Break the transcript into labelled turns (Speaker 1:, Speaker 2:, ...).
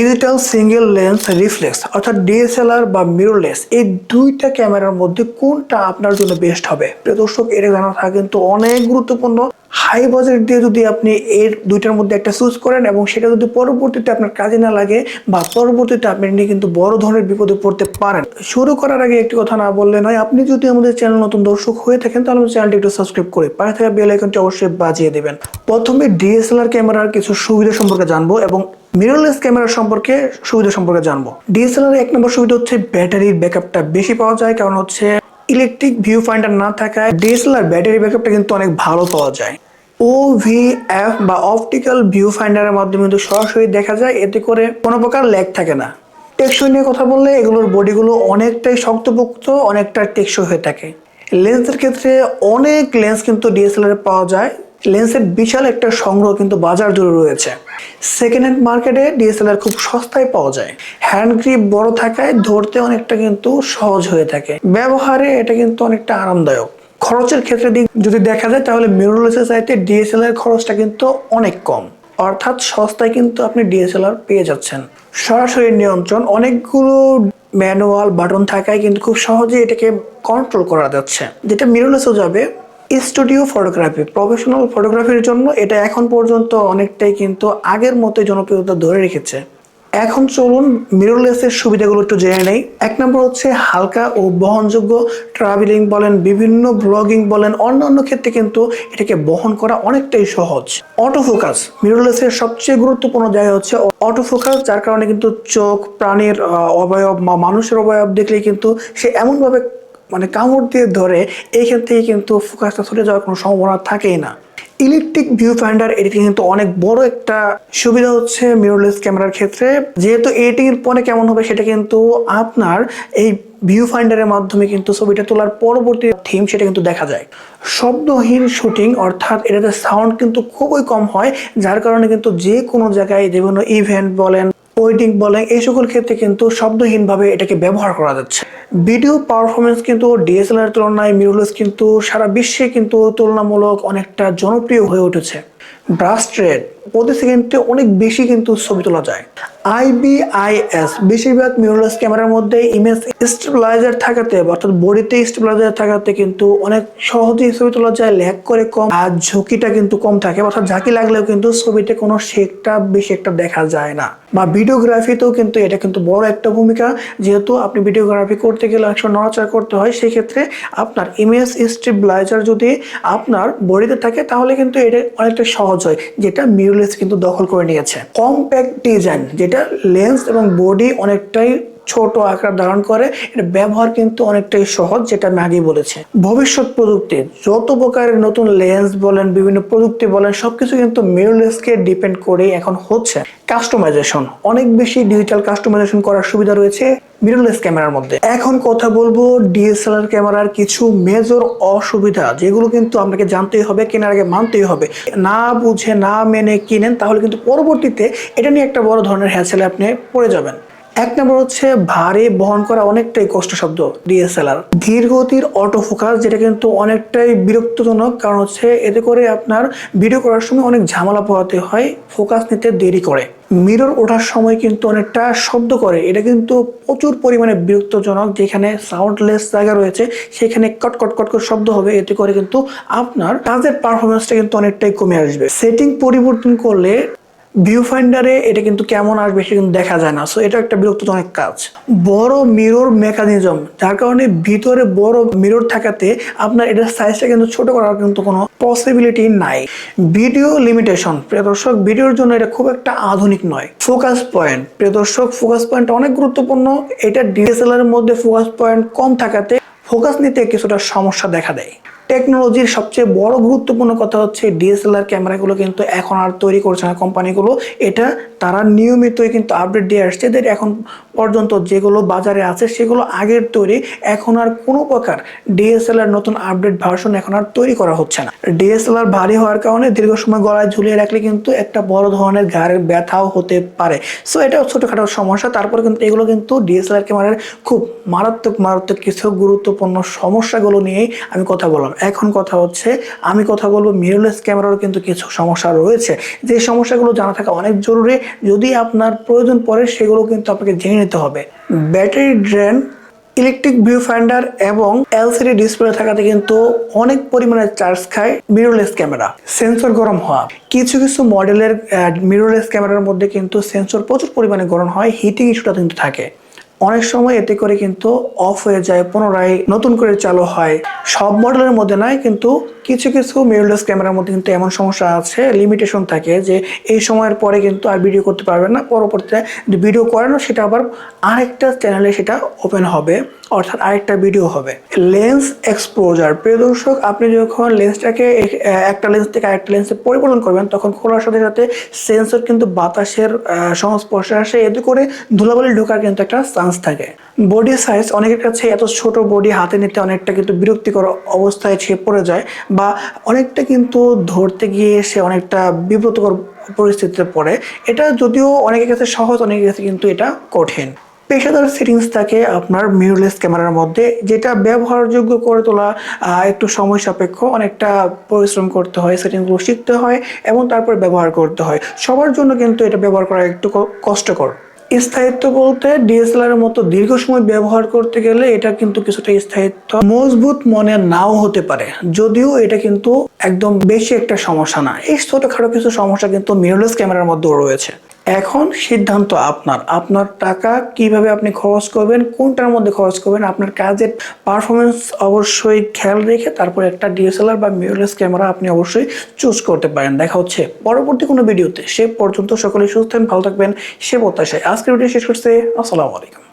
Speaker 1: Digital single lens reflex অর্থাৎ DSLR বা mirrorless এই দুইটা ক্যামেরার মধ্যে কোনটা আপনার জন্য বেস্ট হবে? প্রিয় দর্শক, এটা জানা থাকা কিন্তু অনেক গুরুত্বপূর্ণ। হাই বাজেট দিয়ে যদি আপনি এর দুইটার মধ্যে একটা চুজ করেন এবং সেটা যদি পরবর্তীতে আপনার কাজে না লাগে বা পরবর্তীতে আপনি নিয়ে কিন্তু বড় ধরনের বিপদে পড়তে পারেন। শুরু করার আগে একটি কথা না বললে নয়, আপনি যদি আমাদের চ্যানেল নতুন দর্শক হয়ে থাকেন তাহলে আমাদের চ্যানেলটি একটু সাবস্ক্রাইব করে পাশে থাকা বেল আইকনটি অবশ্যই বাজিয়ে দেবেন। প্রথমে ডিএসএলআর ক্যামেরার কিছু সুবিধা সম্পর্কে জানবো এবং মিররলেস ক্যামেরা সম্পর্কে সুবিধা সম্পর্কে জানবো। ডিএসএলআর এক নম্বর সুবিধা হচ্ছে ব্যাটারির ব্যাকআপটা বেশি পাওয়া যায়, কারণ হচ্ছে ইলেকট্রিক ভিউ ফাইন্ডার না থাকায় ডিএসএলআর ব্যাটারি ব্যাকআপটা কিন্তু অনেক ভালো পাওয়া যায়। OVF বা অপটিক্যাল ভিউ ফাইন্ডারের মাধ্যমে কিন্তু সরাসরি দেখা যায়, এতে করে কোনো প্রকার ল্যাগ থাকে না। টেকসই নিয়ে কথা বললে এগুলোর বডিগুলো অনেকটাই শক্তপোক্ত, অনেকটা টেকসই হয়ে থাকে। লেন্সের ক্ষেত্রে অনেক লেন্স কিন্তু ডিএসএলআর পাওয়া যায়, লেন্সের বিশাল একটা সংগ্রহ কিন্তু বাজার জুড়ে রয়েছে। সেকেন্ড হ্যান্ড মার্কেটে ডিএসএলআর খুব সস্তায় পাওয়া যায়। হ্যান্ড গ্রিপ বড় থাকায় ধরতে অনেকটা কিন্তু সহজ হয়ে থাকে, ব্যবহারে এটা কিন্তু অনেকটা আরামদায়ক। খরচের ক্ষেত্রে যদি দেখা যায় তাহলে মিররলেসের চাইতে ডিএসএলআর খরচটা কিন্তু অনেক কম, অর্থাৎ সস্তায় কিন্তু আপনি ডিএসএলআর পেয়ে যাচ্ছেন। সরাসরি নিয়ন্ত্রণ, অনেকগুলো ম্যানুয়াল বাটন থাকায় কিন্তু খুব সহজে এটাকে কন্ট্রোল করা যাচ্ছে, যেটা মিররলেসও যাবে। স্টুডিও ফটোগ্রাফি, প্রফেশনাল ফটোগ্রাফির জন্য এটা এখন পর্যন্ত অনেকটাই কিন্তু আগের মতো জনপ্রিয়তা ধরে রেখেছে। এখন চলুন মিররলেসের সুবিধাগুলো একটু জেনে নেই। এক নম্বর হচ্ছে হালকা ও বহনযোগ্য। ট্রাভেলিং বলেন, বিভিন্ন ব্লগিং বলেন, অন্যান্য ক্ষেত্রে কিন্তু এটাকে বহন করা অনেকটাই সহজ। অটো ফোকাস, মিররলেসের সবচেয়ে গুরুত্বপূর্ণ জায়গা হচ্ছে অটো ফোকাস, যার কারণে কিন্তু চোখ, প্রাণীর অবয়ব বা মানুষের অবয়ব দেখলেই কিন্তু সে এমনভাবে কামড় দিয়ে ধরে, এইখান থেকে কিন্তু ফোকাসটা ছুটে যাওয়ার কোনো সম্ভাবনা থাকেই না। ইলেকট্রিক ভিউ ফাইন্ডার, এটি কিন্তু অনেক বড় একটা সুবিধা হচ্ছে মিররলেস ক্যামেরার ক্ষেত্রে। যেহেতু এডিটিং এর পরে কেমন হবে সেটা কিন্তু আপনার এই ভিউ ফাইন্ডারের মাধ্যমে কিন্তু ছবিটা তোলার পরবর্তী থিম সেটা কিন্তু দেখা যায়। শব্দহীন শুটিং, অর্থাৎ এটাতে সাউন্ড কিন্তু খুবই কম হয়, যার কারণে কিন্তু যে কোনো জায়গায় যে কোনো ইভেন্ট বলেন, ওয়েডিং বলেন, এই সকল ক্ষেত্রে কিন্তু শব্দহীনভাবে এটাকে ব্যবহার করা যাচ্ছে। ভিডিও পারফরমেন্স কিন্তু ডিএসএলআর তুলনায় মিররলেস কিন্তু সারা বিশ্বে কিন্তু তুলনামূলক অনেকটা জনপ্রিয় হয়ে উঠেছে। ব্রাস্ট রেট, প্রতি সেকেন্ডে অনেক বেশি কিন্তু ছবি তোলা যায়। IBIS, বেশিরভাগ মিররলেস ক্যামেরার মধ্যে ইমেজ স্টেবিলাইজার থাকাতে, অর্থাৎ বডিতে স্টেবিলাইজার থাকাতে কিন্তু অনেক সহজেই ছবি তোলা যায়, ল্যাগ করে কম, আর ঝুঁকিটা কিন্তু কম থাকে, অর্থাৎ ঝাঁকি লাগলেও কিন্তু ছবিতে কোনো শেকটা বেশি একটা দেখা যায় না। বা ভিডিওগ্রাফিতেও কিন্তু এটা কিন্তু বড় একটা ভূমিকা, যেহেতু আপনি ভিডিওগ্রাফি করতে গেলে অনেক সময় নড়াচড়া করতে হয়, সেক্ষেত্রে আপনার ইমেজ স্টেবিলাইজার যদি আপনার বডিতে থাকে তাহলে কিন্তু এটা অনেকটা সহজ হয়, যেটা মিররলেস কিন্তু দখল করে নিয়েছে। কম্প্যাক্ট ডিজাইন, যেটা লেন্স এবং বডি অনেকটাই ছোট আকার ধারণ করে, এটা ব্যবহার কিন্তু অনেকটাই সহজ, যেটা আমি আগেই বলেছি। ভবিষ্যৎ প্রযুক্তি, যত প্রকারের নতুন লেন্স বলেন, বিভিন্ন প্রযুক্তি বলেন, সবকিছু কিন্তু মিররলেসকে ডিপেন্ড করে এখন হচ্ছে। কাস্টমাইজেশন, অনেক বেশি ডিজিটাল কাস্টমাইজেশন করার সুবিধা রয়েছে মিররলেস ক্যামেরার মধ্যে। এখন কথা বলবো ডিএসএলআর ক্যামেরার কিছু মেজর অসুবিধা, যেগুলো কিন্তু আপনাকে জানতেই হবে, কেনার আগে মানতেই হবে। না বুঝে না মেনে কিনেন তাহলে কিন্তু পরবর্তীতে এটা নিয়ে একটা বড় ধরনের হ্যাসেলে আপনি পড়ে যাবেন। এক নম্বর হচ্ছে ভারী বহন করা অনেকটাই কষ্টসাধ্য ডিএসএলআর। ধীর গতির অটো ফোকাস, যেটা কিন্তু অনেকটাই বিরক্তজনক, কারণ হচ্ছে এতে করে আপনার ভিডিও করার সময় অনেক ঝামেলা পোহাতে হয়, ফোকাস নিতে দেরি করে। মিরর ওঠার সময় কিন্তু অনেকটা শব্দ করে, এটা কিন্তু প্রচুর পরিমাণে বিরক্তজনক। যেখানে সাউন্ডলেস জায়গা রয়েছে সেখানে কট কট কট কট শব্দ হবে, এতে করে কিন্তু আপনার কাজের পারফরমেন্সটা কিন্তু অনেকটাই কমে আসবে। সেটিং পরিবর্তন করলে ভিউ ফাইন্ডারে এটা কিন্তু কেমন আসবে সেটা কিন্তু দেখা যায় না, সো এটা একটা বিরক্তজনক কাজ। বড় মিরর মেকানিজম, যার কারণে ভিতরে বড় মিরর থাকাতে আপনার এটার সাইজটা কিন্তু ছোট করার কিন্তু কোনো পসিবিলিটি নাই। ভিডিও লিমিটেশন, প্রিয় দর্শক, ভিডিওর জন্য এটা খুব একটা আধুনিক নয়। ফোকাস পয়েন্ট, প্রিয় দর্শক, ফোকাস পয়েন্ট অনেক গুরুত্বপূর্ণ। এটা ডিএসএলআর এর মধ্যে ফোকাস পয়েন্ট কম থাকাতে ফোকাস নিতে কিছুটা সমস্যা দেখা দেয়। টেকনোলজির সবচেয়ে বড় গুরুত্বপূর্ণ কথা হচ্ছে ডিএসএলআর ক্যামেরাগুলো কিন্তু এখন আর তৈরি করছে না কোম্পানিগুলো, এটা তারা নিয়মিতই কিন্তু আপডেট দিয়ে আসছে। এদের এখন পর্যন্ত যেগুলো বাজারে আছে সেগুলো আগের তৈরি, এখন আর কোনো প্রকার ডিএসএলআর নতুন আপডেট ভার্সন এখন আর তৈরি করা হচ্ছে না। ডিএসএলআর ভারী হওয়ার কারণে দীর্ঘ সময় গলায় ঝুলিয়ে রাখলে কিন্তু একটা বড় ধরনের ঘাড়ের ব্যথাও হতে পারে, সো এটা ছোটখাটো সমস্যা। তারপরে কিন্তু এগুলো কিন্তু ডিএসএলআর ক্যামেরার খুব মারাত্মক কিছু গুরুত্বপূর্ণ সমস্যাগুলো নিয়েই আমি কথা বললাম। এখন কথা হচ্ছে, আমি কথা বলবো মিররলেস ক্যামেরারও কিন্তু কিছু সমস্যা রয়েছে, যে সমস্যাগুলো জানা থাকা অনেক জরুরি। যদি আপনার প্রয়োজন পড়ে সেগুলো কিন্তু আপনাকে জেনে নিতে হবে। Battery drain, electric view finder এবং এলসিডি ডিসপ্লে থাকাতে কিন্তু অনেক পরিমাণে চার্জ খায় মিররলেস ক্যামেরা। সেন্সর গরম হওয়া, কিছু কিছু মডেলের মিররলেস ক্যামেরার মধ্যে কিন্তু সেন্সর প্রচুর পরিমাণে গরম হয়, হিটিং ইস্যুটা কিন্তু থাকে। অনেক সময় এতে করে কিন্তু অফ হয়ে যায়, পুনরায় নতুন করে চালু হয়। সব মডেলের মধ্যে নয়, কিন্তু কিছু কিছু মিররলেস ক্যামেরার মধ্যে কিন্তু এমন সমস্যা আছে, লিমিটেশন থাকে যে এই সময়ের পরে কিন্তু আর ভিডিও করতে পারবেন না। পরবর্তীতে ভিডিও করেন সেটা আবার আরেকটা চ্যানেলে সেটা ওপেন হবে, অর্থাৎ আরেকটা ভিডিও হবে। লেন্স এক্সপোজার, প্রিয় দর্শক, আপনি যখন লেন্সটাকে একটা লেন্স থেকে আরেকটা লেন্সে পরিবর্তন করবেন তখন খোলার সাথে সাথে সেন্সর কিন্তু বাতাসের সংস্পর্শে আসে, এতে করে ধুলাবালি ঢোকার কিন্তু একটা চান্স থাকে। বডি সাইজ, অনেকের কাছে এত ছোট বডি হাতে নিতে অনেকটা কিন্তু বিরক্তিকর অবস্থায় সে পড়ে যায়, বা অনেকটা কিন্তু ধরতে গিয়ে সে অনেকটা বিব্রতকর পরিস্থিতিতে পড়ে। এটা যদিও অনেকের কাছে সহজ, অনেকের কাছে কিন্তু এটা কঠিন। পেশাদার সেটিংস থাকে আপনার মিররলেস ক্যামেরার মধ্যে, যেটা ব্যবহারযোগ্য করে তোলা একটু সময় সাপেক্ষ, অনেকটা পরিশ্রম করতে হয়, সেটিংসগুলো শিখতে হয় এবং তারপর ব্যবহার করতে হয়। সবার জন্য কিন্তু এটা ব্যবহার করা একটু কষ্টকর। স্থায়িত্ব বলতে ডিএসএলআর এর মতো দীর্ঘ সময় ব্যবহার করতে গেলে এটা কিন্তু কিছুটা স্থায়িত্ব মজবুত মনে নাও হতে পারে, যদিও এটা কিন্তু একদম বেশি একটা সমস্যা না। এই ছোটখাটো কিছু সমস্যা কিন্তু মিররলেস ক্যামেরার মধ্যেও রয়েছে। এখন সিদ্ধান্ত আপনার, আপনার টাকা কিভাবে আপনি খরচ করবেন, কোনটার মধ্যে খরচ করবেন, আপনার কাজের পারফরমেন্স অবশ্যই খেয়াল রেখে তারপর একটা ডিএসএলআর বা মিররলেস ক্যামেরা আপনি অবশ্যই চুজ করতে পারেন। দেখা হচ্ছে পরবর্তী কোনো ভিডিওতে। সে পর্যন্ত সকলেই সুস্থ থাকবেন, ভালো থাকবেন সে প্রত্যাশায় আজকের ভিডিও শেষ করছে। আসসালামু আলাইকুম।